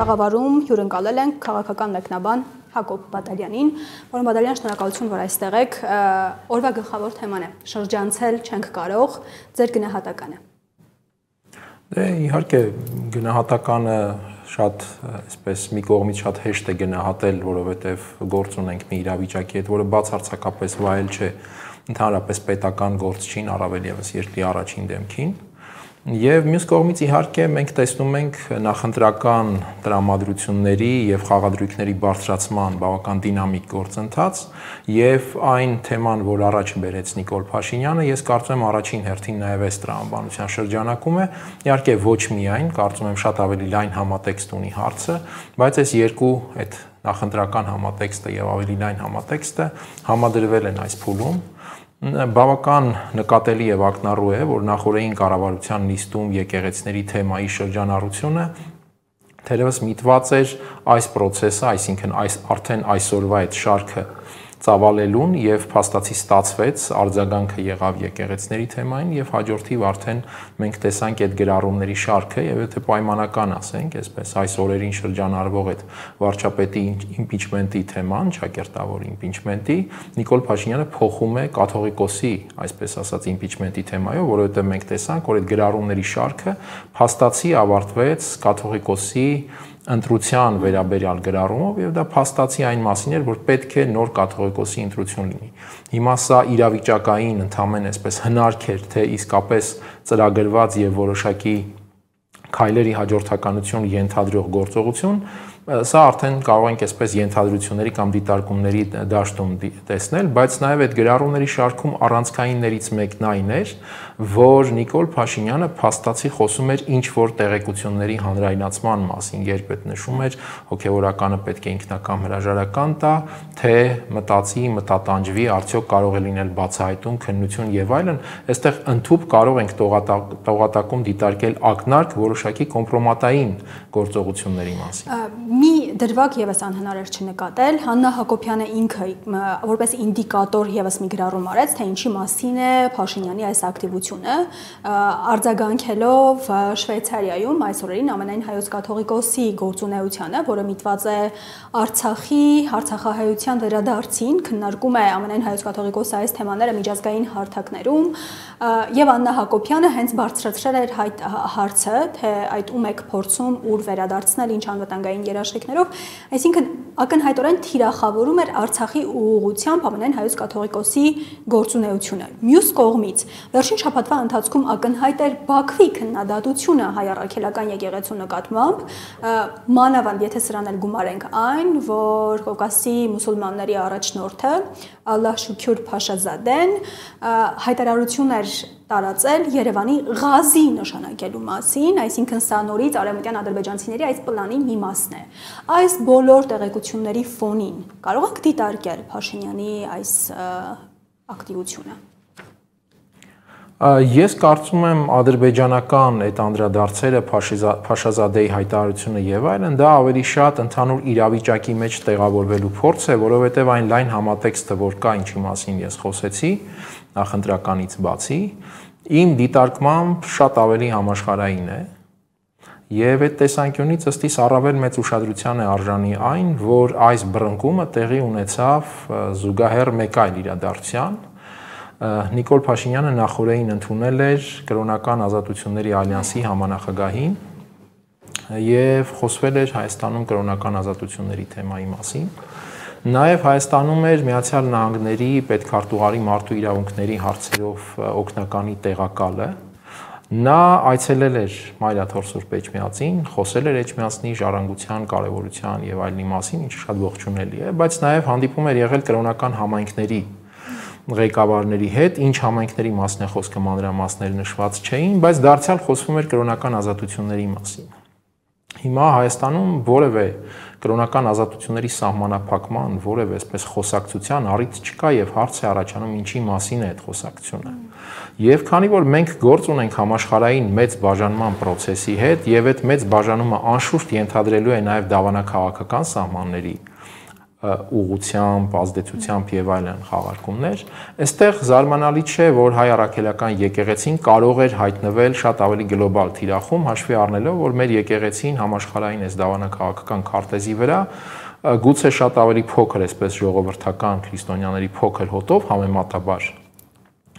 տաղավարում հյուրընկալել ենք քաղաքական մեկնաբան Հակոբ Բադալյանին, որը Բադալյան շնորհակալություն, որ այստեղ եք, օրվա գլխավոր թեման է, շրջանցել չենք կարող, ձեր գնահատականը։ Դե իհարկե գնահատականը շատ այսպես մի կողմից շատ հեշտ է գնահատել, որովհետև գործ ունենք մի իրավիճակի հետ, որը բացարձակապես վայել չէ, ընդհանրապես պետական գործ չի, առավել ևս երկրի առաջին դեմքին։ Եվ մյուս կողմից իհարկե մենք տեսնում ենք նախընտրական տրամադրությունների եւ խաղադրույքների բարձրացման բավական դինամիկ գործընթաց եւ այն թեման, որ առաջ բերեց Նիկոլ Փաշինյանը, ես կարծում եմ առաջին հերթին նաեւ այս տրամաբանության շրջանակում է, իհարկե ոչ միայն, կարծում եմ շատ ավելի լայն համատեքստ ունի հարցը, բայց այս երկու այդ նախընտրական համատեքստը եւ ավելի լայն համատեքստը համադրվել են այս փուլում։ Բավական նկատելի եւ ակնառու է, որ նախորդային կառավարության նիստում եկեղեցիների թեմայի շրջանառությունը թերևս միտված էր այս process-ը, այսինքն արդեն այսօրվա այդ շարքը ծավալելուն եւ փաստացի ստացվեց, արձագանքը եղավ եկեղեցիների թեմային եւ հաջորդիվ արդեն մենք տեսանք այդ գրառումների շարքը եւ եթե պայմանական ասենք, այսպես այս օրերին շրջանառվող այդ վարչապետի իմպիչմենտի թեման, ճակերտավոր իմպիչմենտի, Նիկոլ Փաշինյանը փոխում է կաթողիկոսի, այսպես ասած, իմպիչմենտի թեմայով, որովհետեւ մենք տեսանք, որ այդ գրառումների շարքը փաստացի ավարտվեց կաթողիկոսի ընտրության վերաբերյալ գրառումով եւ դա փաստացի այն մասին էր, որ պետք է նոր կաթողիկոսի ընտրություն լինի։ Հիմա սա իրավիճակային ընդհանրեն այսպես հնարք էր, թե իսկապես ծրագրված եւ որոշակի քայլերի հաջորդականություն ենթադրող գործողություն, սա արդեն կարող ենք այսպես ենթադրությունների կամ դիտարկումների դաշտում տեսնել, բայց նաև այդ գրառումների շարքում առանցքայիններից մեկն այն էր, որ Նիկոլ Փաշինյանը փաստացի խոսում էր ինչ որ տեղեկությունների հանրայնացման մասին, երբ այդ նշում էր հոգևորականը պետք է ինքնակամ հրաժարական տա, թե մտածի, մտատանջվի, արդյոք կարող է լինել բացահայտում, քննություն եւ այլն, այստեղ ընդհանուր կարող ենք տողատակում դիտարկել ակնարկ որոշակի կոմպրոմատային գործողությունների մասին։ Մի դրվագ եւս անհնար էր չնկատել, Հաննա Հակոբյանը ինքը որպես ինդիկատոր եւս մի գրառում արեց, թե ինչի մասին է Փաշինյանի այս ակտիվությունը, արձագանքելով Շվեյցարիայում այս օրերին ամենայն հայոց կաթողիկոսի գործունեությանը, որը միտված է Արցախի, Արցախահայության վերադարձին, քննարկում է ամենայն հայոց կաթողիկոսի այս թեմաները միջազգային հարթակներում, եւ Աննա Հակոբյանը հենց բարձրացրել էր հարցը, թե այդ ում եք փորձում ուր վերադարձնել, ինչ անվտանգային երաշխիքներով, այսինքն ակնհայտորեն թիրախավորում էր Արցախի ուղղությամբ ամենայն հայոց կաթողիկոսի գործունեությունը։ Մյուս կողմից, վերջին շաբաթվա ընթացքում ակնհայտ էր Բաքվի քննադատությունը հայ առաքելական եկեղեցու նկատմամբ, մանավանդ եթե սրան էլ գումարենք այն, որ Կովկասի մուսուլմանների առաջնորդը Ալլահ Շուքյուր Փաշազադեն հայտարարություն էր տարածել Երևանի Ղազի նշանակելու մասին, այսինքն սա նորից արևմտյան ադրբեջանցիների այս պլանի մի մասն է։ Այս բոլոր տեղեկությունների ֆոնին կարող եք դիտարկել Փաշինյանի այս ակտիվությունը։ Ես կարծում եմ ադրբեջանական այդ անդրադարձերը Փաշազադեի հայտարարությունը եւ այլն դա ավելի շատ ընդհանուր իրավիճակի մեջ տեղավորվելու փորձ է, որովհետեւ այն լայն համատեքստը, որ կա, ինչի մասին ես խոսեցի, նախընտրականից բացի, իմ դիտարկմամբ շատ ավելի համաշխարհային է եւ այդ տեսանկյունից ըստիս առավել մեծ ուշադրության է արժանի այն, որ այս բռնկումը տեղի ունեցավ զուգահեռ մեկ այլ իրադարձության։ Նիկոլ Փաշինյանը նախորդին ընդունել էր կրոնական ազատությունների ալյանսի համանախագահին եւ խոսվել էր Հայաստանում կրոնական ազատությունների թեմայի մասին։ Նաև Հայաստանում էր Միացյալ Նահանգների պետքարտուղարի մարդու իրավունքների հարցերով օգնականի տեղակալը։ Նա այցելել էր Մայրաթոր Սուրբ Էջմիածին, խոսել էր Էջմիածնի ժառանգության կարևորության եւ այլնի մասին, ինչը շատ ողջունելի է, բայց նաև հանդիպում էր եղել կրոնական համայնքների ղեկավարների հետ, ինչ համայնքների մասն է խոսքը մանրամասներ նշված չէին, բայց դարձյալ խոսվում էր կրոնական ազատությունների մասին։ Հիմա Հայաստանում որևէ կրոնական ազատությունների սահմանափակման, որևէ այսպես խոսակցության առիթ չկա եւ հարց է առաջանում ինչի մասին է այդ խոսակցությունը։ Եվ քանի որ մենք գործ ունենք համաշխարհային մեծ բաժանման process-ի հետ եւ այդ մեծ բաժանումը անշուշտ ենթադրելու է նաեւ դավանաքաղաքական սահմանների ուղղությամբ, ազդեցությամբ եւ այլն խաղարկումներ, այստեղ զարմանալի չէ, որ հայ առաքելական եկեղեցին կարող էր հայտնվել շատ ավելի գլոբալ թիրախում, հաշվի առնելով, որ մեր եկեղեցին համաշխարհային այս դավանաքաղաքական քարտեզի վրա գուցե շատ ավելի փոքր, այսպես ժողովրդական քրիստոնյաների փոքր հոտով համեմատաբար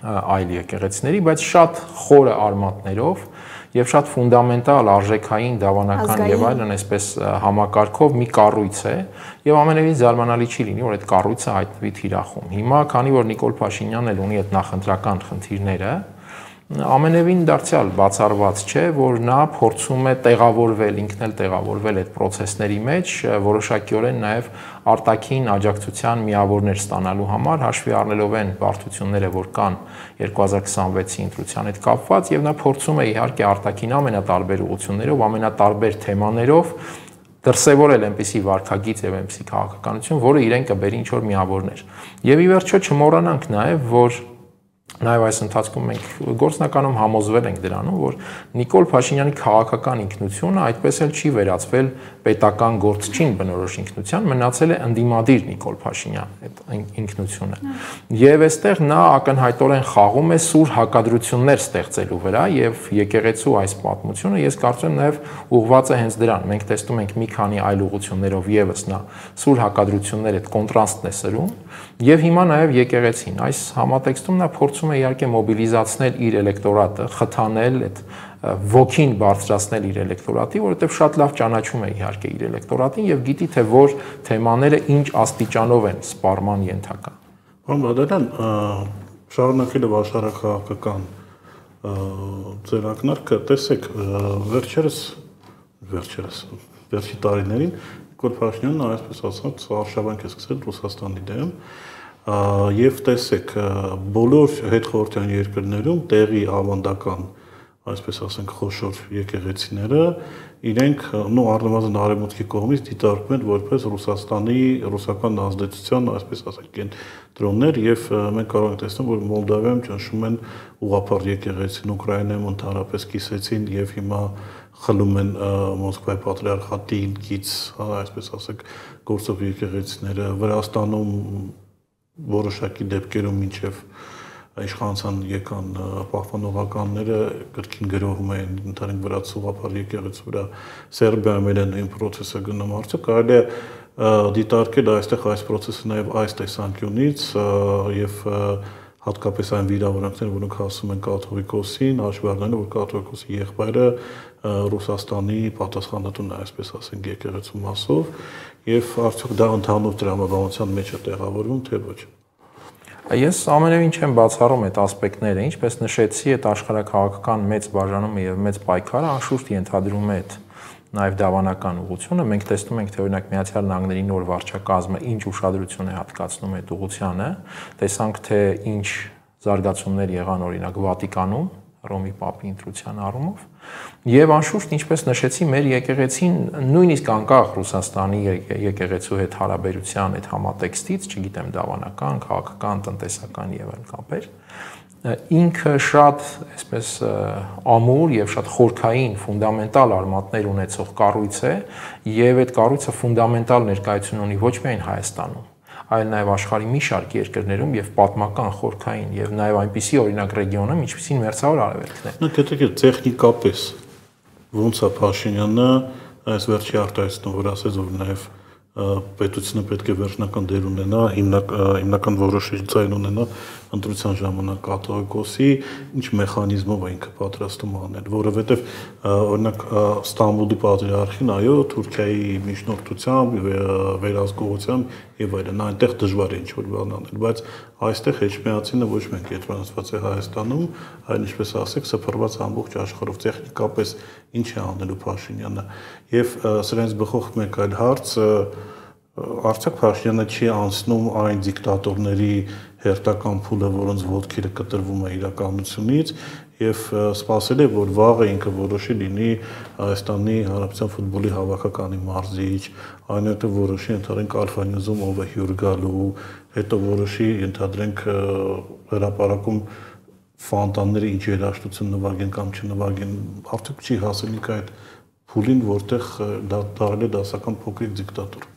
այլ եկեղեցիների, բայց շատ խորը արմատներով եւ շատ ֆունդամենտալ արժեքային դավանական եւ այլն այսպես համակարգով մի կառույց է եւ ամենևին զարմանալի չի լինի, որ այդ կառույցը հայտնվի թիրախում։ Հիմա, քանի որ Նիկոլ Փաշինյանն էլ ունի այդ նախընտրական խնդիրները, ամենևին դարձյալ բացառված չէ, որ նա փորձում է տեղավորվել, ինքն էլ տեղավորվել այդ process-ների մեջ, որոշակիորեն նաև արտաքին աջակցության միավորներ ստանալու համար, հաշվի առնելով այն բարդությունները, որ կան 2026-ի ընտրության հետ կապված, եւ նա փորձում է իհարկե արտաքին ամենատարբեր ուղղություններով, ամենատարբեր թեմաներով դրսևորել այնպիսի վարքագիծ եւ այնպիսի քաղաքականություն, որը իրեն կբերի ինչ-որ միավորներ։ Եվ ի վերջո չմոռանանք նաև, որ Նաև այս ընթացքում մենք գործնականում համոզվել ենք դրանում, որ Նիկոլ Փաշինյանի քաղաքական ինքնությունը այդպես էլ չի վերածվել պետական գործչին բնորոշ ինքնության, մնացել է ընդդիմադիր Նիկոլ Փաշինյան այդ ինքնությունը։ Եվ այստեղ նա ակնհայտորեն խաղում է սուր հակադրություններ ստեղծելու վրա եւ եկեղեցու այս պատմությունը ես կարծում եմ նաև ուղղված է հենց դրան։ Մենք տեսնում ենք մի քանի այլ ուղղություններով եւս նա սուր հակադրություններ այդ կոնտրաստն է սրում եւ հիմա նաև եկեղեցին այս համատեքստում նա փորձում է իհարկե մոբիլիզացնել իր էլեկտորատը, խթանել այդ ոգին բարձրացնել իր էլեկտորատի, որովհետև շատ լավ ճանաչում է իհարկե իր էլեկտորատին եւ գիտի թե որ թեմաները ինչ աստիճանով են սպառման ենթակա։ Պարոն Բադալյան, շարունակելով աշխարհաքաղաքական ձեր ակնարկը, տեսեք, վերջի տարիներին Նիկոլ Փաշինյանն այսպես ասած արշավանք է սկսել Ռուսաստանի դեմ եւ տեսեք բոլոր հետխորհրդային երկրներում տեղի ավանդական այսպես ասենք խոշոր եկեղեցիները իրենք առնվազն արևմուտքի կողմից դիտարկվում են որպես ռուսական ազդեցության այսպես ասենք կենտրոններ եւ մենք կարող ենք տեսնել որ Մոլդովայում ճնշում են ուղղափառ եկեղեցին Ուկրաինայում ընդհանրապես կիսեցին եւ հիմա խլում են Մոսկվայի պատրիարխատից այսպես ասենք գործող եկեղեցիները Վրաստանում որոշակի դեպքերում մինչև իշխանության եկան պահպանողականները կրկին գրոհում էին ընդհանրեն վրացի ուղղափառ եկեղեցու վրա Սերբիայում էլ նույն process-ը գնում արդյոք կարելի է դիտարկել այստեղ այս process-ը նաև այս տեսանկյունից եւ հատկապես այն վիրավորանքները, որոնք հասնում են կաթողիկոսին, հաշվի առնելով, որ կաթողիկոսի եղբայրը Ռուսաստանի պատասխանատուն է, այսպես ասենք, եկեղեցու մասով, եւ արդյոք դա ընդհանուր տրամաբանության մեջ է տեղավորվում, թե ոչ։ Ես ամենևին չեմ բացառում այդ ասպեկտները, ինչպես նշեցի, այդ աշխարհաքաղաքական մեծ բաժանումը եւ մեծ պայքարը անշուշտ ենթադրում է այդ նաև դավանական ուղղությունը, մենք տեսնում ենք, թե օրինակ Միացյալ Նահանգների նոր վարչակազմը ինչ ուշադրություն է հատկացնում այդ ուղղությանը, տեսանք, թե ինչ զարգացումներ եղան օրինակ Վատիկանում, Ռոմի Պապի ընտրության առումով, եւ անշուշտ, ինչպես նշեցի, մեր եկեղեցին նույնիսկ անկախ Ռուսաստանի եկեղեցու հետ հարաբերության այդ համատեքստից, չգիտեմ, դավանական, քաղաքական, տնտեսական եւ այլ կապեր, ինքը շատ այսպես ամուր եւ շատ խորքային ֆունդամենտալ արմատներ ունեցող կառույց է եւ այդ կառույցը ֆունդամենտալ ներկայություն ունի ոչ միայն Հայաստանում, այլ նաեւ աշխարհի մի շարք երկրներում եւ պատմական խորքային եւ նաեւ այնպիսի օրինակ ռեգիոնում, ինչպիսին Մերձավոր Արևելքն է։ Նա գիտեք տեխնիկապես ոնց է Փաշինյանը այս վերջի արտահայտությունը որ ասեց որ նաեւ պետությունը պետք է վերջնական դեր ունենա, հիմնական որոշիչ ձայն ունենա ընտրության ժամանակ կաթողիկոսի, ինչ մեխանիզմով է ինքը պատրաստում անել, որովհետև օրինակ Ստամբուլի պատրիարխին, այո, Թուրքիայի միջնորդությամբ, վերահսկողությամբ եւ այլն, այնտեղ դժվար է ինչ-որ բան անել, բայց այստեղ Էջմիածինը ոչ միայն կենտրոնացված է Հայաստանում, այլ ինչպես ասեք, սփռված ամբողջ աշխարհով տեխնիկապես ինչ է անելու Փաշինյանը եւ սրանից բխող մեկ այլ հարց արդյոք Փաշինյանը չի անցնում այն դիկտատորների հերթական փուլը, որոնց ոտքերը կտրվում է իրականությունից եւ սպասել է, որ վաղը ինքը որոշի լինի Հայաստանի Հանրապետության ֆուտբոլի հավաքականի մարզիչ, այնուհետեւ որոշի ընդհանրենք Alpha News-ում ով է հյուր գալու, հետո որոշի ընդհանրենք հրապարակում ֆանտանները ինչ երաժշտություն նվագեն կամ չնվագեն, արդյոք չի հասել ինքը այդ փուլին, որտեղ դա դարձել է դասական փոքրիկ դիկտատոր։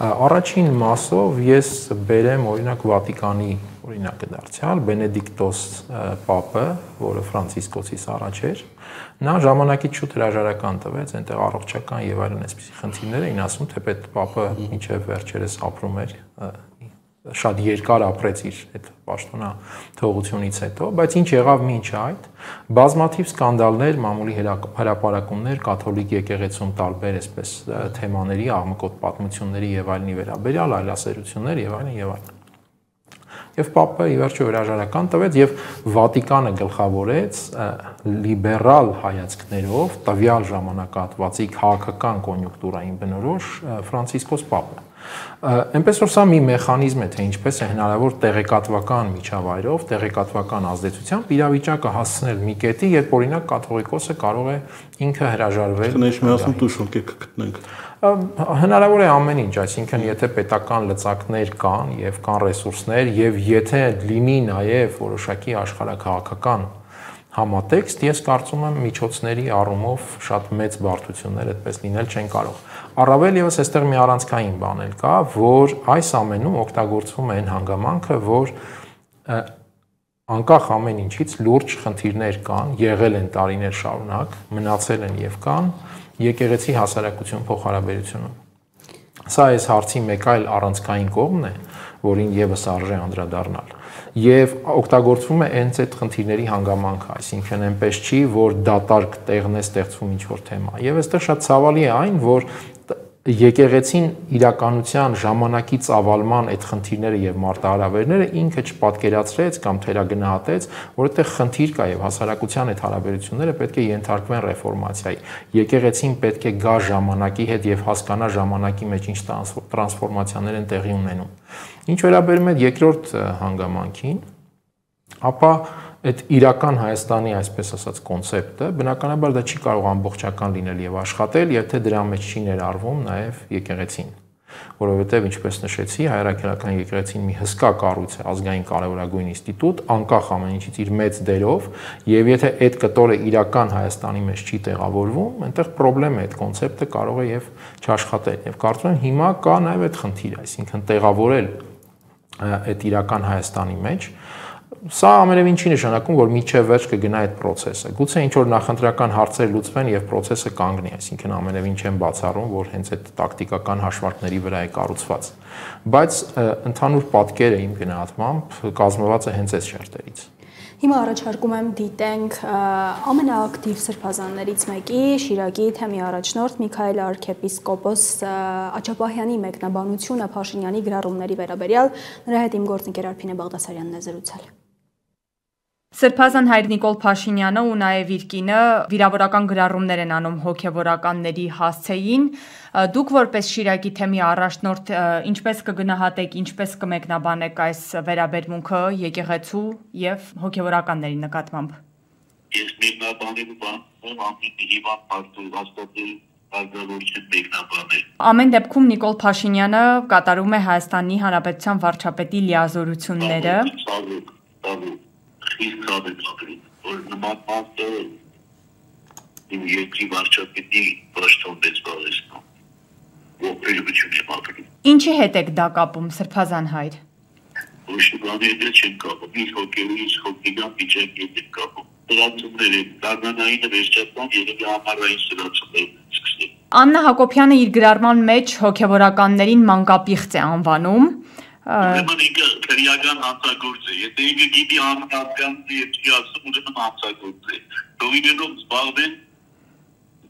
Առաջին մասով ես բերեմ օրինակ Վատիկանի օրինակը դարձյալ Բենեդիկտոս Պապը, որը Ֆրանցիսկոսից առաջ էր, նա ժամանակից շուտ հրաժարական տվեց, այնտեղ առողջական եւ այլն այսպիսի խնդիրներ էին ասում, թեպետ Պապը մինչեւ վերջերս ապրում էր, շատ երկար ապրեց իր այդ պաշտոնա թողությունից հետո, բայց ինչ եղավ մինչ այդ, բազմաթիվ սկանդալներ, մամուլի հրապարակումներ, կաթոլիկ եկեղեցում տարբեր այսպես թեմաների, աղմկոտ պատմությունների եւ այլնի վերաբերյալ այլասերություններ եւ այլն եւ այլն։ Եվ Պապը ի վերջո հրաժարական տվեց եւ Վատիկանը գլխավորեց լիբերալ հայացքներով տվյալ ժամանակահատվածի քաղաքական կոնյունկտուրային բնորոշ Ֆրանցիսկոս Պապը։ Այնպես որ սա մի մեխանիզմ է, թե ինչպես է հնարավոր տեղեկատվական միջավայրով, տեղեկատվական ազդեցությամբ իրավիճակը հասցնել մի կետի, երբ օրինակ կաթողիկոսը կարող է ինքը հրաժարվել։ Կներշմիացում տուշոնք եք գտնենք։ Հնարավոր է ամեն ինչ, այսինքն եթե պետական լծակներ կան եւ կան ռեսուրսներ եւ եթե լինի նաեւ որոշակի աշխարհակաղակական համատեքստ, ես կարծում եմ միջոցների առումով շատ մեծ բարդություններ այդպես լինել չեն կարող։ Առավել եւս այստեղ մի առանցքային բան էլ կա, որ այս ամենում օգտագործվում է այն հանգամանքը, որ անկախ ամեն ինչից լուրջ խնդիրներ կան, եղել են տարիներ շարունակ, մնացել են եւ կան եկեղեցի հասարակություն փոխհարաբերությունում։ Սա այս հարցի մեկ այլ առանցքային կողմն է, որին եւս արժե անդրադառնալ։ Եվ օգտագործվում է հենց այդ խնդիրների հանգամանքը, այսինքն այնպես չի, որ դատարկ տեղն է ստեղծվում ինչ-որ թեմա։ Եվ այստեղ շատ ցավալի է այն, որ եկեղեցին իրականության ժամանակի ծավալման այդ խնդիրները եւ մարտահրավերները ինքը չպատկերացրեց կամ թերագնահատեց, որ այդտեղ խնդիր կա եւ հասարակության այդ հարաբերությունները պետք է ենթարկվեն ռեֆորմացիայի։ Եկեղեցին պետք է գա ժամանակի հետ եւ հասկանա ժամանակի մեջ ինչ տրանսֆորմացիաներ են տեղի ունենում։ Ինչ վերաբերում է երկրորդ հանգամանքին, ապա այդ իրական Հայաստանի այսպես ասած կոնցեպտը բնականաբար դա չի կարող ամբողջական լինել եւ աշխատել, եթե դրա մեջ չի ներառվում նաեւ եկեղեցին, որովհետեւ ինչպես նշեցի, հայրաքելական եկեղեցին մի հսկա կառույց է, ազգային կարևորագույն ինստիտուտ, անկախ ամեն ինչից իր մեծ դերով, եւ եթե այդ կտորը իրական Հայաստանի մեջ չի տեղավորվում, այնտեղ խնդրեմ է այդ կոնցեպտը կարող է եւ չաշխատել։ Եվ կարծում եմ հիմա կա նաեւ այդ խնդիրը, այսինքն տեղավորել այդ իրական Հայաստանի մեջ Սա ամենևին չի նշանակում, որ միջև վերջ կգնա այդ process-ը։ Գուցե ինչ-որ նախընտրական հարցեր լուծվեն եւ process-ը կանգնի, այսինքն ամենևին չեմ բացառում, որ հենց այդ տակտիկական հաշվարկների վրա է կառուցված։ Բայց ընդհանուր պատկերը իմ գնահատմամբ կազմված է հենց այս շերտերից։ Հիմա առաջարկում եմ դիտենք ամենաակտիվ սրբազաններից մեկի Շիրակի թեմի առաջնորդ Միքայել arczepiskopos Աչապահյանի մեկնաբանությունը Փաշինյանի գրառումների վերաբերյալ, նրա հետ իմ գործընկեր Արփինե Բաղդասարյանն է զրուցել։ Սրբազան հայր Նիկոլ Փաշինյանը ու նաև իր կինը վիրավորական գրառումներ են անում հոգևորականների հասցեին։ Դուք որպես Շիրակի թեմի առաջնորդ ինչպես կգնահատեք, ինչպես կմեկնաբանեք այս վերաբերմունքը եկեղեցու եւ հոգևորականների նկատմամբ։ Ես մեկնաբանելու բան ամենի հիվանդ հաստատել արգավորություն մեկնաբանել։ Ամեն դեպքում Նիկոլ Փաշինյանը կատարում է Հայաստանի Հանրապետության վարչապետի լիազորությունները։ Իսկ կապետապրին, որ նման մասը իմ երկրի վարչապետի պաշտոնից բաղեցնում, ողբերգություն եմ ապրում։ Ինչի հետ եք դա կապում, սրբազան հայր։ Ոչ բանի հետ չեմ կապում, ինչ հոգևորից հոգեգան վիճակի հետ եմ կապում։ Սրացումներ են, դառնանային վերջատման երևի համարային սրացումներ են սկսել։ Աննա Հակոբյանը իր գրառման մեջ հոգևորականներին մանկապիղծ է անվանում։ Ուրեմն ինքը քրեական հանցագործ է, եթե ինքը գիտի անհատականի եւ չի ասում, ուրեմն հանցագործ է։ Դողիներով զբաղվեն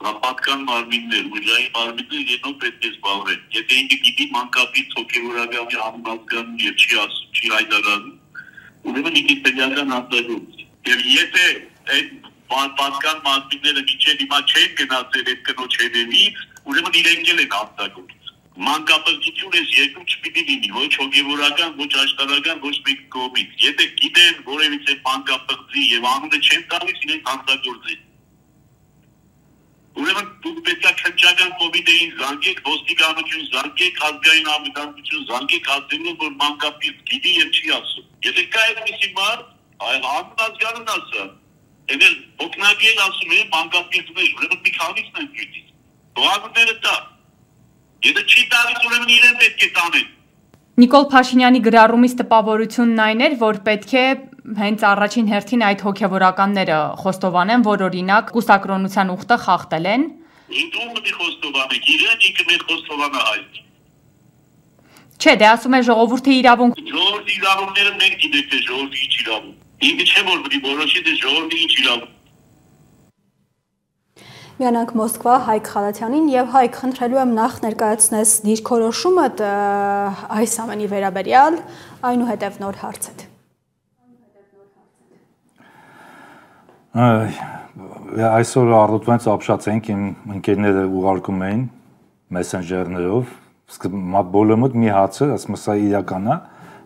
պատկան մարմիններ, ուժային մարմիններ ենով պետք է զբաղվեն։ Եթե ինքը գիտի մանկապից հոգևորականի անհատականի եւ չի ասում, չի հայտարարում, ուրեմն ինքը քրեական հանցագործ է։ Եվ եթե այդ պատկան մարմինները միջև հիմա չեն գնացել այդ կնոջ հետևից, ուրեմն իրենք էլ են հանցագործ։ Մանկապղծություն ես երկում չպիտի լինի, ոչ հոգևորական, ոչ աշխարհական, ոչ մեկ կողմից։ Եթե գիտեն որևիցե մանկապղծի եւ անունը չեն տալիս, իրենք հանցագործի։ Ուրեմն դուք պետք է քննչական կոմիտեին զանգեք, ոստիկանություն զանգեք, ազգային անվտանգություն զանգեք, ասելով որ մանկապիղծ գիտի եւ չի ասում։ Եթե կա այդպիսի մարդ, անազգանուն ասա, այլ օկնագիել ասում է մանկապիղծներ, ուրեմն մի քանիսն են գիտի։ Դողանները դա Եթե չի տալիս, ուրեմն իրեն պետք է տանեն։ Նիկոլ Փաշինյանի գրառումից տպավորությունն այն էր, որ պետք է հենց առաջին հերթին այդ հոգևորականները խոստովանեն, որ օրինակ կուսակրոնության ուխտը խախտել են։ Ինքն ունի խոստովանեք, իրեն ինքը մեր խոստովանա այդ։ Չէ, դե ասում է ժողովուրդի իրավունք։ Ժողովրդի իրավունքները մենք գիտենք, թե ժողովրդի ինչ իրավունք։ Ինքը չէ որ պետք է որոշի, թե ժողովրդի ինչ իրավունք։ Միանանք Մոսկվա Հայկ Խալաթյանին եւ Հայկ, խնդրելու եմ նախ ներկայացնես դիրքորոշումդ այս ամենի վերաբերյալ, այնուհետեւ նոր հարցդ։ Այսօր առօրյաից ապշած ենք, իմ ընկերները ուղարկում էին մեսենջերներով, բոլորը մի հարցը, ասում եմ, սա իրական է,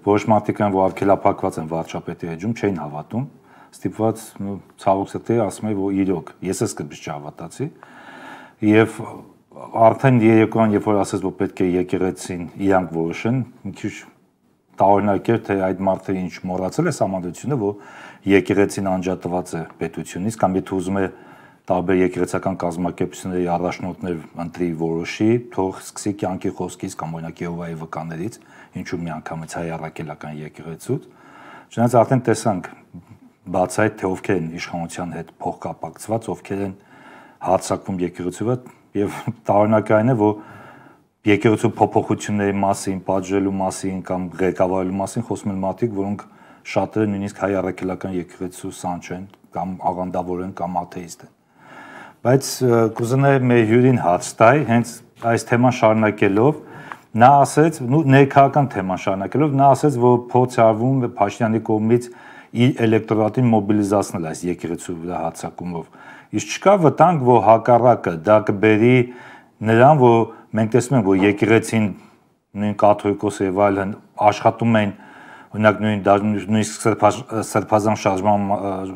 որոշ մարդիկ են, որ արգելափակված են վարչապետի էջում, չէին հավատում, ստիպված ցավոք սրտի ասում եմ, որ իրոք, ես էս կբիջ չհավատացի, եւ արդեն երեկոյան, երբ որ ասես, որ պետք է եկեղեցին իրանք որոշեն, մի քիչ տարօրինակ էր, թե այդ մարդը ինչ մոռացել է համանդրությունը, որ եկեղեցին անջատված է պետությունից, կամ եթե ուզում է տարբեր եկեղեցական կազմակերպությունների առաջնորդներ ընտրի որոշի, թող սկսի կյանքի խոսքից կամ օրինակ Եհովայի վկաներից, ինչու միանգամից հայ առաքելական եկեղեցուց, չնայած արդեն տեսանք բացայտ թե ովքեր են իշխանության հետ փոխկապակցված, ովքեր են հարձակվում եկեղեցու հետ, եւ տարօրինակային է, որ եկեղեցու փոփոխությունների մասին, պատժելու մասին կամ ղեկավարելու մասին խոսում են մարդիկ, որոնք շատերը նույնիսկ հայ առաքելական եկեղեցու սան չեն, կամ աղանդավոր են, կամ աթեիստ են։ Բայց կուզենայի մեր հյուրին հարց տալ, հենց այս թեման շարունակելով, նա ասեց, ներքաղաքական թեման շարունակելով, նա ասեց, որ փորձ է արվում Փաշինյանի կողմից իր էլեկտորատին մոբիլիզացնել այս եկեղեցու վրա հարձակումով։ Իսկ չկա վտանգ, որ հակառակը դա կբերի նրան, որ մենք տեսնում ենք, որ եկեղեցին նույն կաթողիկոսը եւ այլն աշխատում են, օրինակ նույնիսկ սրբազան շարժման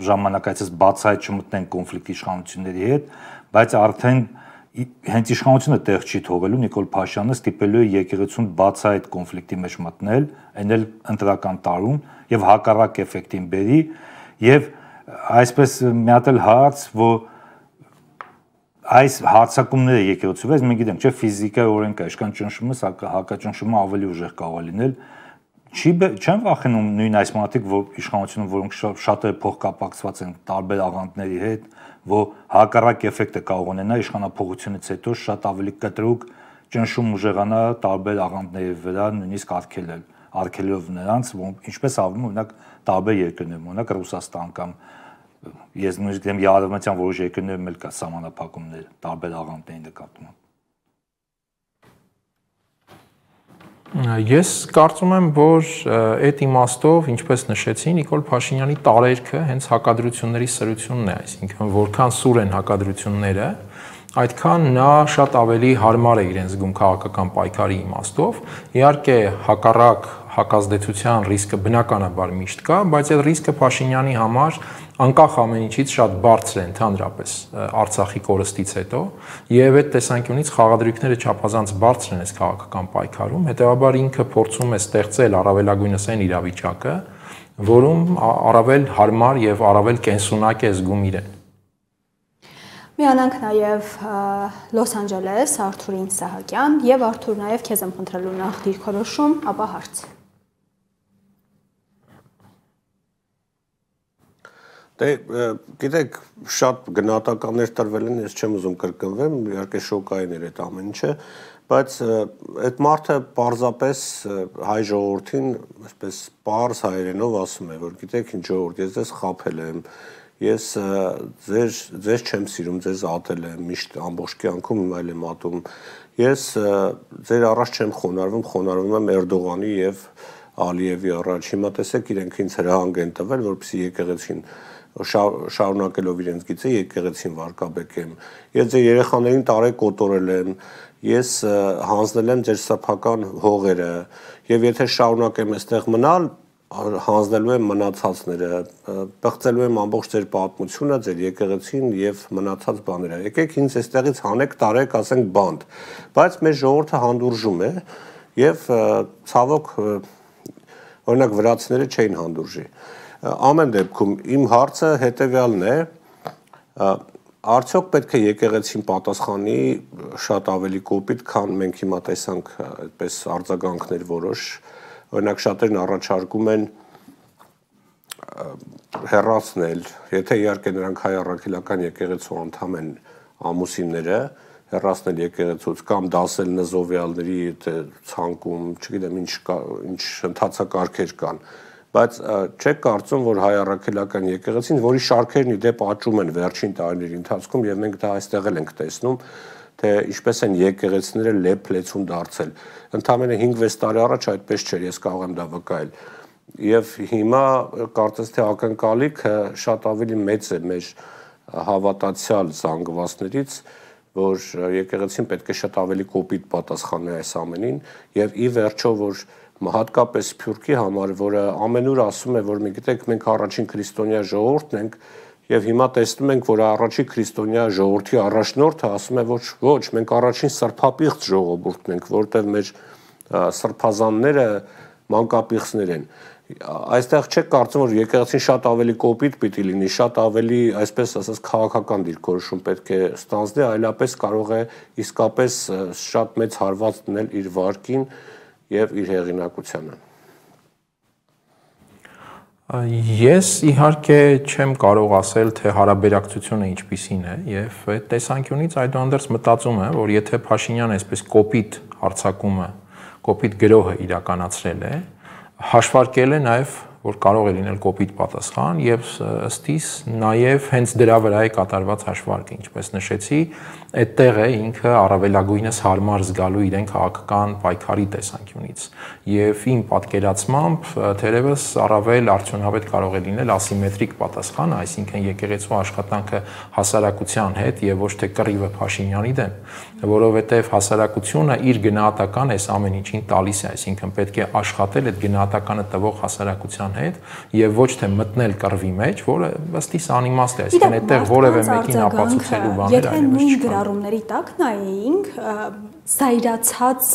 ժամանակ այսպես բացայտ չմտնեն կոնֆլիկտ իշխանությունների հետ, բայց արդեն հենց իշխանությունը տեղ չի թողելու, Նիկոլ Փաշինյանը ստիպելու է եկեղեցուն բացայտ կոնֆլիկտի մեջ մտնել, այն էլ ընտրական տարում եւ հակառակ էֆեկտին բերի եւ այսպես մի հատ էլ հարց, որ այս հարցակումները եկեղեցու վրա մենք գիտենք, չէ, ֆիզիկայի օրենք է, իշքան ճնշումը, հակաճնշումը ավելի ուժեղ կարող է լինել։ Չեն վախենում նույն այս մարդիկ, որ իշխանությունը, որոնք շատերը փոխկապակցված են տարբեր աղանդների հետ, որ հակառակ էֆեկտը կարող ունենա իշխանափոխությունից հետո շատ ավելի կտրուկ ճնշում ուժեղանա տարբեր աղանդների վրա, նույնիսկ արգելելով նրանց, ինչպես avվում օրինակ տարբեր երկրներում, օրինակ Ռուսաստան կամ ես նույնիսկ դեմ Արևմտյան որոշ երկրներում էլ կա սահմանափակումներ տարբեր աղանդների նկատմամբ։ Ես կարծում եմ, որ այդ իմաստով, ինչպես նշեցի, Նիկոլ Փաշինյանի տարերքը հենց հակադրությունների սրությունն է, այսինքն որքան սուր են հակադրությունները, այդքան նա շատ ավելի հարմար է իրեն զգում քաղաքական պայքարի իմաստով։ Իհարկե, հակառակ հակազդեցության ռիսկը բնականաբար միշտ կա, բայց այդ ռիսկը Փաշինյանի համար անկախ ամեն ինչից շատ բարձր է ընդհանրապես Արցախի կորստից հետո, եւ այդ տեսանկյունից խաղադրույքները չափազանց բարձր են այս քաղաքական պայքարում, հետեւաբար ինքը փորձում է ստեղծել առավելագույնս այն իրավիճակը, որում առավել հարմար եւ առավել կենսունակ է զգում իրեն։ Միանանք նաև Լոս Անջելես, Արթուրին Սահակյան, եւ Արթուր նաև քեզ եմ խնդրելու նախ դիրքորոշում, ապա հարց։ Դե գիտեք, շատ գնահատականներ տրվել են, ես չեմ ուզում կրկնվեմ, իհարկե շոկային էր այդ ամեն ինչը, բայց այդ մարդը պարզապես հայ ժողովրդին, այսպես պարզ հայերենով ասում է, որ գիտեք ինչ ժողովուրդ, ես ձեզ խաբել եմ, ես ձեզ չեմ սիրում, ձեզ ատել եմ, միշտ ամբողջ կյանքում այլ եմ ատում, ես ձեր առաջ չեմ խոնարհվում եմ Էրդողանի եւ Ալիևի առաջ, հիմա տեսեք իրենք ինձ հրահանգ են տվել, որպեսզի եկեղեցին շարունակելով իրենց գիծը եկեղեցին վարկաբեկեմ, ես ձեր երեխաներին տարե կոտորել եմ, ես հանձնել եմ ձեր սեփական հողերը եւ եթե շարունակեմ այստեղ մնալ, հանձնելու եմ մնացածները, բղծելու եմ ամբողջ ձեր պատմությունը, ձեր եկեղեցին եւ մնացած բաները։ Եկեք ինձ այստեղից հանեք, տարեք, ասենք բանդ։ Բայց մեր ժողովուրդը հանդուրժում է եւ ցավոք օրինակ վրացիները չէին հանդուրժի։ Ամեն դեպքում իմ հարցը հետեւյալն է. Արդյոք պետք է եկեղեցին պատասխանի շատ ավելի կոպիտ, քան մենք հիմա տեսանք այդպես արձագանքներ որոշ, օրինակ շատերն առաջարկում են հեռացնել, եթե իհարկե նրանք հայ առաքելական եկեղեցու անդամ են ամուսինները, հեռացնել եկեղեցուց կամ դասել նզովյալների ցանկում, չգիտեմ ինչ ընթացակարգեր կան, բայց չեք կարծում, որ հայ առաքելական եկեղեցին, որի շարքերն ի դեպ աճում են վերջին տարիների ընթացքում եւ մենք դա այստեղ էլ ենք տեսնում, թե ինչպես են եկեղեցիները լեփ-լեցուն դարձել։ Ընդամենը 5-6 տարի առաջ այդպես չէր, ես կարող եմ դա վկայել։ Եվ հիմա կարծես թե ակնկալիքը շատ ավելի մեծ է մեր հավատացյալ զանգվածներից, որ եկեղեցին պետք է շատ ավելի կոպիտ պատասխանի այս ամենին եւ ի վերջո որ հատկապես Սփյուռքի համար, որը ամենուր ասում է, որ մի գիտեք մենք առաջին քրիստոնյա ժողովուրդն ենք եւ հիմա տեսնում ենք, որ առաջին քրիստոնյա ժողովրդի առաջնորդը ասում է ոչ, մենք առաջին սրբապիղծ ժողովուրդն ենք, որտեղ մեր սրբազանները մանկապիղծներ են։ Այստեղ չեք կարծում, որ եկեղեցին շատ ավելի կոպիտ պիտի լինի, շատ ավելի, այսպես ասած, քաղաքական դիրքորոշում պետք է ստանձնի, այլապես կարող է իսկապես շատ մեծ հարված դնել իր վարկին եւ իր հեղինակությանը։ Ես իհարկե չեմ կարող ասել, թե հարաբերակցությունը ինչպիսին է եւ այդ տեսանկյունից այդուհանդերձ մտածում եմ, որ եթե Փաշինյանը այսպես կոպիտ հարձակումը, կոպիտ գրոհը իրականացրել է, հաշվարկել է նաեւ որ կարող է լինել կոպիտ պատասխան եւ ըստիս նաեւ հենց դրա վրա է կատարված հաշվարկը, ինչպես նշեցի, այդտեղ է ինքը առավելագույնս հարմար զգալու իրեն քաղաքական պայքարի տեսանկյունից եւ իմ պատկերացմամբ թերևս առավել արդյունավետ կարող է լինել ասիմետրիկ պատասխանը, այսինքն եկեղեցու աշխատանքը հասարակության հետ եւ ոչ թե կռիվը Փաշինյանի դեմ, որովհետեւ հասարակությունը իր գնահատական այս ամեն ինչին տալիս է, այսինքն պետք է աշխատել այդ գնահատականը տվող հասարակության հետ եւ ոչ թե մտնել կռվի մեջ, որը ըստիս անիմաստ է, այսինքն այդտեղ որևէ մեկին ապացուցելու բաներ այլևս չկան։ Գրառումների տակ նայեինք զայրացած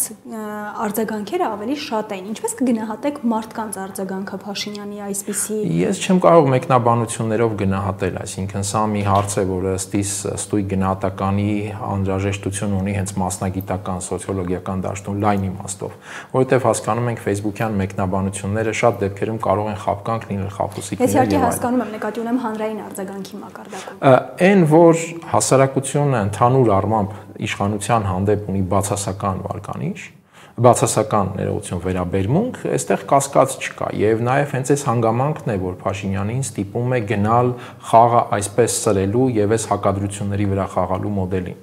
արձագանքերը ավելի շատ էին։ Ինչպես կգնահատեք մարդկանց արձագանքը Փաշինյանի այսպիսի։ Ես չեմ կարող մեկնաբանություններով գնահատել, այսինքն սա մի հարց է, որը ըստիս ստույգ գնահատականի անհրաժեշտություն ունի հենց մասնագիտական սոցիոլոգիական դաշտում լայն իմաստով, որովհետև հասկանում ենք Facebook-յան մեկնաբանությունները շատ դեպքերում կարող են խաբկանք լինել, խաբուսիկներ։ Ես իհարկե հասկանում եմ, նկատի ունեմ հանրային արձագանքի մակարդակում։ Այն որ հասարակությունը ընդհանուր առմամբ իշխանության հանդեպ ունի բացասական վարկանիշ, բացասական ներողություն վերաբերմունք, այստեղ կասկած չկա եւ նաեւ հենց այս հանգամանքն է, որ Փաշինյանին ստիպում է գնալ խաղը այսպես սրելու եւ այս հակադրությունների վրա խաղալու մոդելին։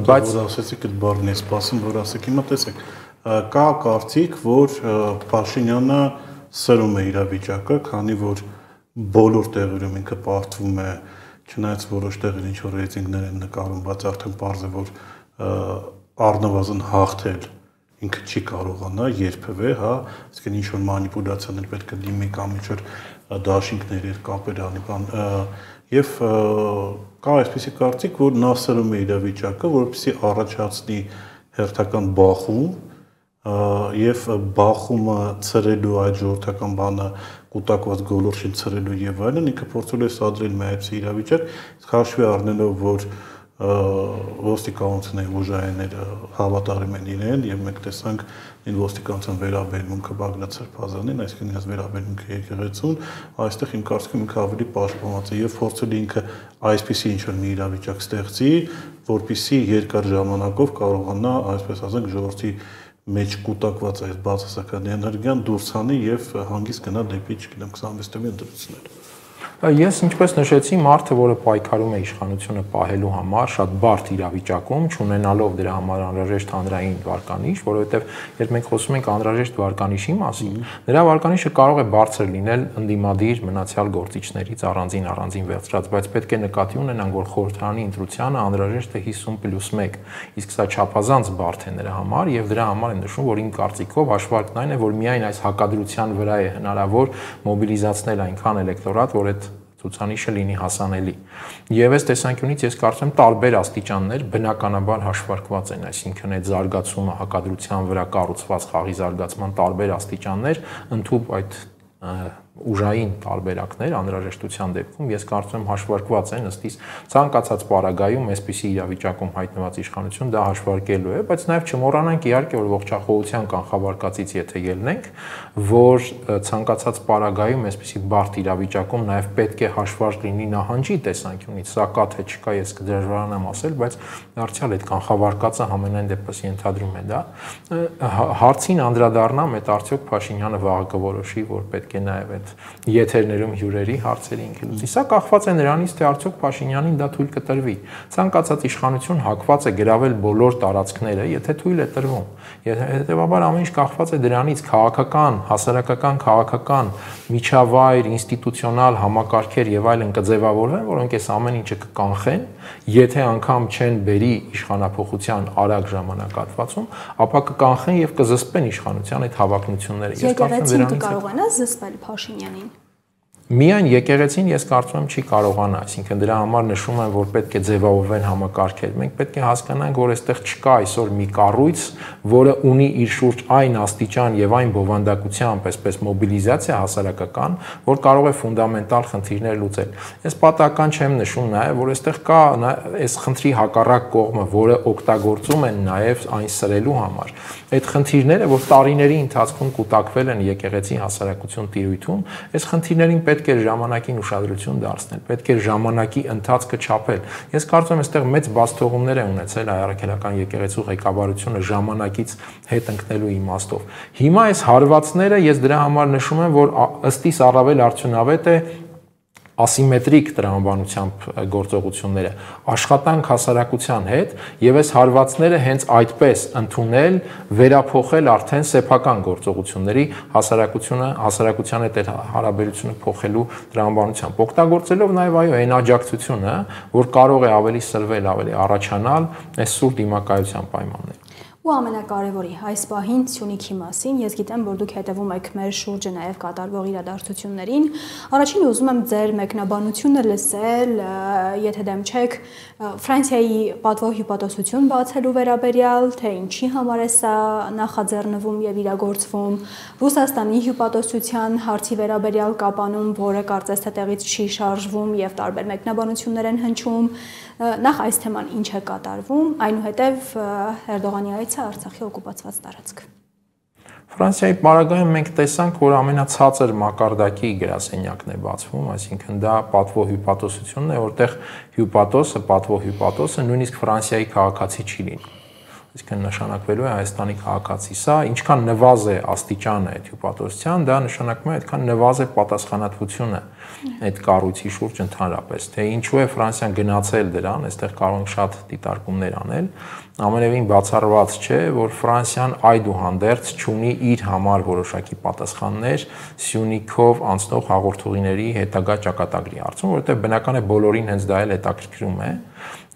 Բայց որ ասեցիք այդ բառն է սպասում, որ ասեք հիմա տեսեք, կա կարծիք, որ Փաշինյանը սրում է իրավիճակը, քանի որ բոլոր տեղերում ինքը պարտվում է, չնայած որոշ տեղեր ինչ որ ռեյտինգներ են նկարում, բայց արդեն պարզ է, որ առնվազն հաղթել ինքը չի կարողանա երբևէ, հա, այսինքն ինչ որ մանիպուլյացիաներ պետք է դիմի կամ ինչ որ դաշինքներ կապեր անի բան, եւ կա այսպիսի կարծիք, որ նա սրում է իրավիճակը, որպեսզի առաջացնի հերթական բախում եւ բախումը ծրելու այդ ժողովրդական բանը կուտակված գոլորշին ծրելու եւ այլն, ինքը փորձել է սադրել մայրցի իրավիճակ, հաշվի առնելով, որ ոստիկանությունների ուժայինները հավատարիմ են իրեն եւ մենք տեսանք այն ոստիկանության վերաբերմունքը Բագրատ Սրբազանին, այսինքն իրենց վերաբերմունքը եկեղեցուն, այստեղ իմ կարծիքով ինքը ավելի պաշտպանված է եւ փորձել է ինքը այսպիսի ինչ-որ մի իրավիճակ ստեղծի, որպեսզի երկար ժամանակով կարողանա, այսպես ասենք, ժողովրդի մեջ կուտակված այս բացասական էներգիան դուրս հանի եւ հանգիստ գնա դեպի, չգիտեմ, 26 թվականի ընտրություններ։ Ես ինչպես նշեցի, մարդը, որը պայքարում է իշխանությունը պահելու համար, շատ բարդ իրավիճակում, չունենալով դրա համար անհրաժեշտ հանրային վարկանիշ, որովհետև երբ մենք խոսում ենք անհրաժեշտ վարկանիշի մասին, նրա վարկանիշը կարող է բարձր լինել ընդդիմադիր մնացյալ գործիչներից առանձին վերցրած, բայց պետք է նկատի ունենանք, որ խորհրդարանի ընտրությանը անհրաժեշտ է 50+1, իսկ սա չափազանց բարդ է նրա համար եւ դրա համար է նշում, որ իմ կարծիքով հաշվարկն այն է, որ միայն այս հակադրության վրա է հնարավոր մոբիլիզացնել այնքան էլեկտորատ, որ այդ ցուցանիշը լինի հասանելի։ Եվ այս տեսանկյունից ես կարծում եմ տարբեր աստիճաններ բնականաբար հաշվարկված են, այսինքն այդ զարգացումը հակադրության վրա կառուցված խաղի զարգացման տարբեր աստիճաններ ընդհանուր այդ ուժային տարբերակներ անհրաժեշտության դեպքում ես կարծում եմ հաշվարկված են ըստ իս ցանկացած պարագայում այսպիսի իրավիճակում հայտնված իշխանություն դա հաշվարկելու է, բայց նաև չմոռանանք իհարկե որ ողջախոհության կանխավարկածից եթե ելնենք, որ ցանկացած պարագայում այսպիսի բարդ իրավիճակում նաև պետք է հաշվարկ լինի նահանջի տեսանկյունից, սա կա թե չկա ես կդժվարանամ ասել, բայց դարձյալ այդ կանխավարկածը համենայն դեպս ենթադրում է դա։ Հարցին անդրադառնամ, այդ արդյոք Փաշինյանը վաղը կորոշի, որ պետք է նաև այդ եթերներում հյուրերի հարցերի ինքը լուծի։ Սա կախված է նրանից, թե արդյոք Փաշինյանին դա թույլ կտրվի։ Ցանկացած իշխանություն հակված է գրավել բոլոր տարածքները, եթե թույլ է տրվում։ Հետևաբար ամեն ինչ կախված է դրանից քաղաքական, հասարակական, քաղաքական, միջավայր, ինստիտուցիոնալ համակարգեր եւ այլն կձևավորվեն, որոնք այս ամեն ինչը կկանխեն, եթե անգամ չեն բերի իշխանափոխության արագ ժամանակահատվածում, ապա կկանխեն եւ կզսպեն իշխանության այդ հավակնությունները։ Ես կարծում եմ դրանից կարողանա զսպել Փաշինյանին։ Միայն եկեղեցին ես կարծում եմ չի կարողանա, այսինքն դրա համար նշում եմ, որ պետք է ձևավորվեն համակարգեր։ Մենք պետք է հասկանանք, որ այստեղ չկա այսօր մի կառույց, որը ունի իր շուրջ այն աստիճան եւ այն բովանդակությամբ, այսպես մոբիլիզացիա հասարակական, որ կարող է ֆունդամենտալ խնդիրներ լուծել։ Ես պատահական չեմ նշում նաեւ, որ այստեղ կա այս խնդրի հակառակ կողմը, որը օգտագործում են նաեւ այն սրելու համար։ Այդ խնդիրները, որ տարիների ընթացքում կուտակվել են եկեղեցի հասարակություն տիրույթում, այս խնդիրներին պետք է ժամանակին ուշադրություն դարձնել, պետք է ժամանակի ընթացքը չափել։ Ես կարծում եմ, այստեղ մեծ բացթողումներ է ունեցել հայ առաքելական եկեղեցու ղեկավարությունը ժամանակից հետ ընկնելու իմաստով։ Հիմա այս հարվածները ես դրա համար նշում եմ, որ ըստ իս առավել արդյունավետ է ասիմետրիկ տրամաբանությամբ գործողությունները, աշխատանք հասարակության հետ եւ այս հարվածները հենց այդպես ընդունել, վերափոխել արդեն սեփական գործողությունների հասարակության հետ հարաբերությունը փոխելու տրամաբանությամբ, օգտագործելով նաեւ այո այն աջակցությունը, որ կարող է ավելի սրվել, ավելի առաջանալ այս սուր դիմակայության պայմաններում։ Ու ամենակարևորի այս պահին Սյունիքի մասին ես գիտեմ, որ դուք հետևում եք մեր շուրջը նաև կատարվող իրադարձություններին։ Առաջին ուզում եմ ձեր մեկնաբանությունը լսել, եթե դեմ չեք, Ֆրանսիայի պատվո հյուպատոսություն բացելու վերաբերյալ, թե ինչի համար է սա նախաձեռնվում եւ իրագործվում, Ռուսաստանի հյուպատոսության հարցի վերաբերյալ կապանում, որը կարծես թե տեղից չի շարժվում եւ տարբեր մեկնաբանություններ են հնչում։ Նախ այս թեման ինչ է կատարվում, այնուհետև Էրդողանի այցը Արցախի օկուպացված տարածք։ Ֆրանսիայի պարագայում մենք տեսանք, որ ամենացածր մակարդակի գրասենյակն է բացվում, այսինքն դա պատվո հյուպատոսությունն է, որտեղ հյուպատոսը, պատվո հյուպատոսը նույնիսկ Ֆրանսիայի քաղաքացի չի լինում։ Այսինքն նշանակվելու է Հայաստանի քաղաքացի։ Սա ինչքան նվազ է աստիճանը այդ հյուպատոսության, դա նշանակում է այդքան նվազ է պատասխանատվությունը այդ կառույցի շուրջ ընդհանրապես։ Թե ինչու է Ֆրանսիան գնացել դրան, այստեղ կարող ենք շատ դիտարկումներ անել։ Ամենևին բացառված չէ, որ Ֆրանսիան այդուհանդերձ ունի իր համար որոշակի պատասխաններ Սյունիքով անցնող հաղորդողիների հետագա ճակատագրի հարցում, որովհետև բնական է բոլորին հենց դա էլ հետաքրքրում է։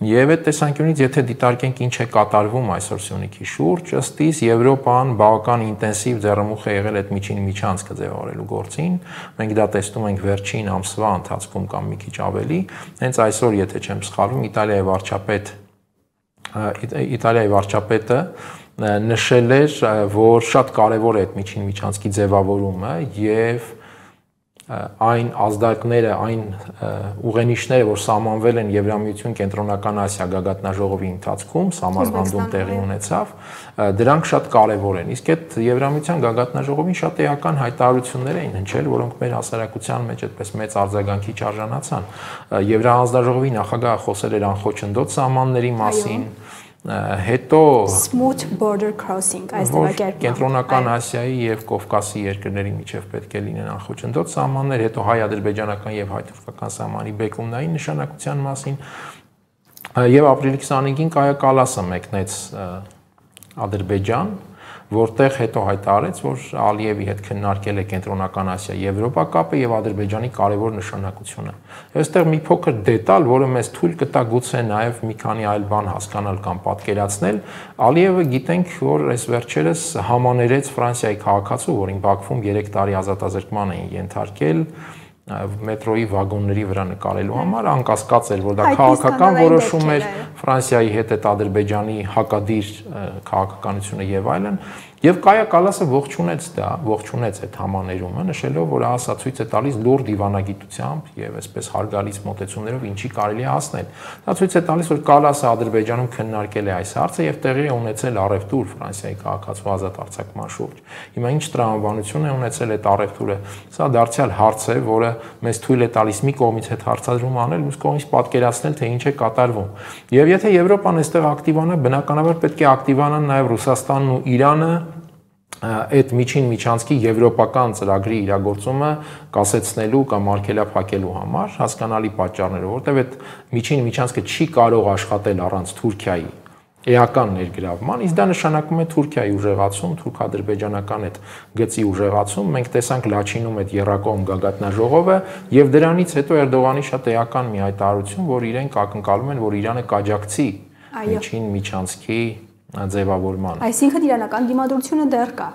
Եվ այդ տեսանկյունից, եթե դիտարկենք ինչ է կատարվում այսօր Սյունիքի շուրջ, ըստ իս Եվրոպան բավական ինտենսիվ ձեռնմուխ է եղել այդ միջին միջանցքը ձևավորելու գործին։ Մենք դա տեսնում ենք վերջին ամսվա ընթացքում կամ մի քիչ ավելի։ Հենց այսօր, եթե չեմ սխալվում, Իտալիայի վարչապետը նշել էր, որ շատ կարևոր է այդ միջին միջանցքի ձևավորումը եւ այն ազդակները, այն ուղենիշները, որ սահմանվել են Եվրամիություն Կենտրոնական Ասիա գագաթնաժողովի ընթացքում, Սամարղանդում տեղի ունեցավ, դրանք շատ կարևոր են։ Իսկ այդ Եվրամիության գագաթնաժողովին շատ էական հայտարարություններ էին հնչել, որոնք մեր հասարակության մեջ այդպես մեծ արձագանքի չարժանացան։ Եվրահանձնաժողովի նախագահը խոսել էր անխոչնդոտ սահմանների մասին, հետո smooth border crossing այս ձևակերպումը Կենտրոնական Ասիայի եւ Կովկասի երկրների միջև պետք է լինեն անխոչնդոտ սահմաններ, հետո հայ-ադրբեջանական եւ հայ-թուրքական սահմանի բեկումնային նշանակության մասին եւ ապրիլի 25-ին Կայա Կալասը մեկնեց Ադրբեջան, որտեղ հետո հայտարարեց, որ Ալիևի հետ քննարկել է Կենտրոնական Ասիա Եվրոպա կապը եւ Ադրբեջանի կարևոր նշանակությունը։ Այստեղ մի փոքր դետալ, որը մեզ թույլ կտա գուցե նաեւ մի քանի այլ բան հասկանալ կամ պատկերացնել, Ալիևը գիտենք, որ այս վերջերս համաներեց Ֆրանսիայի քաղաքացու, որին Բաքվում 3 տարի ազատազրկման էին ենթարկել մետրոյի վագոնների վրա նկարելու համար, անկասկած էր, որ դա քաղաքական որոշում էր Ֆրանսիայի հետ այդ Ադրբեջանի հակադիր քաղաքականությունը եւ այլն, Եվ Կայա Կալասը ողջունեց այդ համաներումը, նշելով, որ ասա ցույց է տալիս լուրջ դիվանագիտությամբ եւ այսպես հարգալից մոտեցումներով ինչի կարելի է հասնել։ Դա ցույց է տալիս, որ Կալասը Ադրբեջանում քննարկել է այս հարցը եւ տեղի է ունեցել առևտուր Ֆրանսիայի քաղաքացու ազատ արձակման շուրջ։ Հիմա ինչ տրամաբանություն է ունեցել այդ առևտուրը, սա դարձյալ հարց է, որը մեզ թույլ է տալիս մի կողմից հետ հարցադրում անել, մյուս կողմից պատկերացնել, թե ինչ է կատարվում։ Եվ եթե Եվրոպան այստեղ ակտիվանա, բնականաբար պետք է ակտիվանան նաեւ Ռուսաստանն ու Իրանը այդ միջին միջանցքի եվրոպական ծրագրի իրագործումը կասեցնելու կամ արգելափակելու համար հասկանալի պատճառներով, որտեղ այդ միջին միջանցքը չի կարող աշխատել առանց Թուրքիայի էական ներգրավման, իսկ դա նշանակում է Թուրքիայի ուժեղացում, թուրք-ադրբեջանական այդ գծի ուժեղացում։ Մենք տեսանք Լաչինում այդ երրակողմ գագաթնաժողովը եւ դրանից հետո Էրդողանի շատ էական մի հայտարարություն, որ իրենք ակնկալում են, որ Իրանը կաջակցի միջին միջանցքի ձևավորման։ Այսինքն իրանական դիմադրությունը դեռ կա։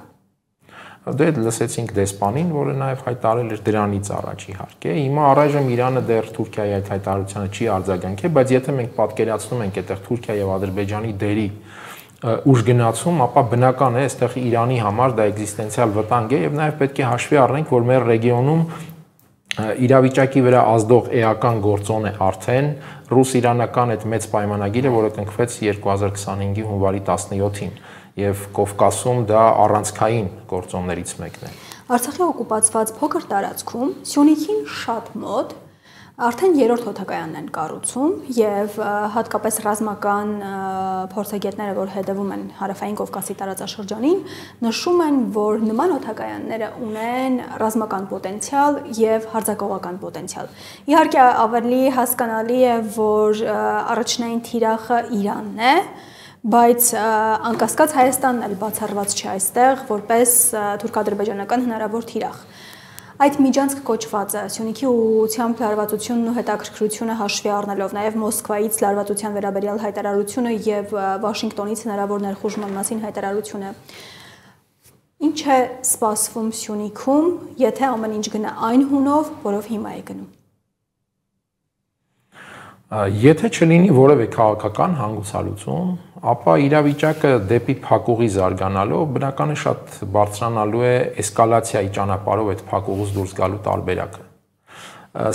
Դե լսեցինք դեսպանին, որը նաև հայտարարել էր դրանից առաջ իհարկե։ Հիմա առայժմ Իրանը դեռ Թուրքիայի այդ հայտարարությանը չի արձագանքել, բայց եթե մենք պատկերացնում ենք այդտեղ Թուրքիա եւ Ադրբեջանի դերի ուժգնացում, ապա բնական է, այստեղ Իրանի համար դա էգզիստենցիալ վտանգ է եւ նաև պետք է հաշվի առնենք, որ մեր ռեգիոնում իրավիճակի վրա ազդող էական գործոն է արդեն ռուս-իրանական այդ մեծ պայմանագիրը, որը կնքվեց 2025-ի հունվարի 17-ին եւ Կովկասում դա առանցքային գործոններից մեկն է։ Արցախի օկուպացված փոքր տարածքում Սյունիքին շատ մոտ արդեն երրորդ օդակայանն են կառուցում եւ հատկապես ռազմական փորձագետները, որ հետևում են հարավային Կովկասի տարածաշրջանին, նշում են, որ նման օդակայանները ունեն ռազմական պոտենցիալ եւ հարձակողական պոտենցիալ։ Իհարկե ավելի հասկանալի է, որ առաջնային թիրախը Իրանն է, բայց անկասկած Հայաստանն էլ բացառված չէ այստեղ որպես թուրք-ադրբեջանական հնարավոր թիրախ։ Այդ միջանցք կոչված է Սյունիքի ուղղությամբ լարվածությունն ու հետաքրքրությունը հաշվի առնելով, նաև Մոսկվայից լարվածության վերաբերյալ հայտարարությունը եւ Վաշինգտոնից հնարավոր ներխուժման մասին հայտարարությունը։ Ինչ է սպասվում Սյունիքում, եթե ամեն ինչ գնա այն հունով, որով հիմա է գնում։ Եթե չլինի որևէ քաղաքական հանգուցալուծում, ապա իրավիճակը դեպի փակուղի զարգանալով բնական է շատ բարձրանալու է էսկալացիայի ճանապարհով այդ փակուղուց դուրս գալու տարբերակը։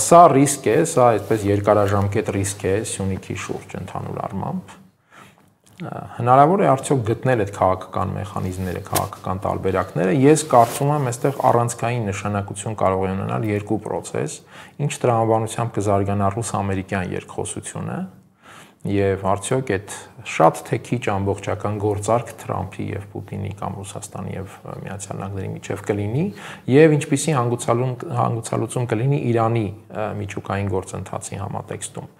Սա ռիսկ է, սա այսպես երկարաժամկետ ռիսկ է Սյունիքի շուրջ ընդհանուր առմամբ։ Հնարավոր է արդյոք գտնել այդ քաղաքական մեխանիզմները, քաղաքական տարբերակները։ Ես կարծում եմ, այստեղ առանցքային նշանակություն կարող է ունենալ երկու process, ինչ տրամաբանությամբ կզարգանա ռուս-ամերիկյան երկխոսությունը եւ արդյոք այդ շատ թե քիչ ամբողջական գործարք Թրամփի եւ Պուտինի կամ Ռուսաստանի եւ Միացյալ Նահանգների միջև կլինի եւ ինչպիսի հանգուցալուծում կլինի Իրանի միջուկային գործընթացի համատեքստում։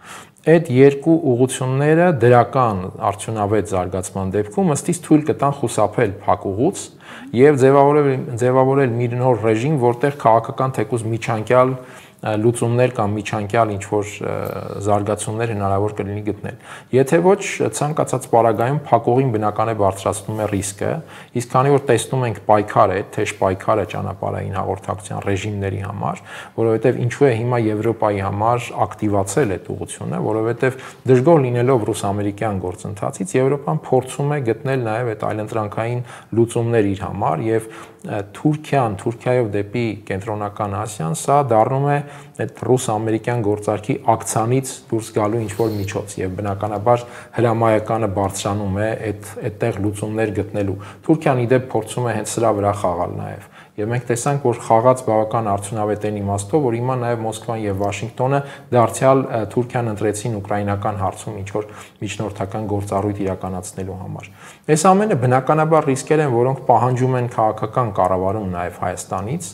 Այդ երկու ուղղությունները դրական արդյունավետ զարգացման դեպքում ըստիս թույլ կտան խուսափել փակուղուց եւ ձևավորել մի նոր ռեժիմ, որտեղ քաղաքական թեկուզ միջանկյալ լուծումներ կամ միջանկյալ ինչ-որ զարգացումներ հնարավոր կլինի գտնել։ Եթե ոչ, ցանկացած պարագայում փակուղին բնական է բարձրացնում է ռիսկը, իսկ քանի որ տեսնում ենք պայքար է, թեժ պայքար է ճանապարհային հաղորդակցության ռեժիմների համար, որովհետև ինչու է հիմա Եվրոպայի համար ակտիվացել այդ ուղղությունը, որովհետև դժգոհ լինելով ռուս-ամերիկյան գործընթացից Եվրոպան փորձում է գտնել նաև այդ այլընտրանքային լուծումներ իր համար եւ Թուրքիայով դեպի կենտրոնական Ասիան սա դառնում է այդ ռուս-ամերիկյան գործարքի ակցիանից դուրս գալու ինչ-որ միջոց եւ բնականաբար հրամայականը բարձրանում է այդտեղ լուծումներ գտնելու։ Թուրքիան իդեպ փորձում է հենց սրա վրա խաղալ նաեւ։ Եվ մենք տեսանք, որ խաղաց բավական արդյունավետ են իմաստով, որ հիմա նաև Մոսկվան եւ Վաշինգտոնը դարձյալ Թուրքիան ընտրեցին ուկրաինական հարցում ինչ-որ միջնորդական գործառույթ իրականացնելու համար։ Այս ամենը բնականաբար ռիսկեր են, որոնք պահանջում են քաղաքական կառավարում նաև Հայաստանից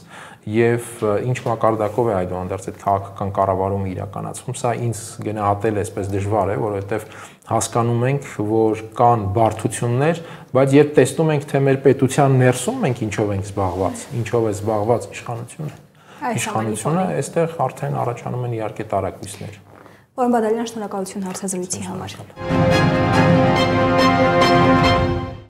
եւ ինչ մակարդակով է այդուհանդերձ այդ քաղաքական կառավարումը իրականացվում, սա ինձ գնահատել է այսպես դժվար է, որովհետեւ հասկանում ենք, որ կան բարդություններ, բայց երբ տեսնում ենք, թե մեր պետության ներսում մենք ինչով ենք զբաղված, ինչով է զբաղված իշխանությունը, այստեղ արդեն առաջանում են իհարկե տարակույսներ։ Պարոն Բադալյան, շնորհակալություն հարցազրույցի համար։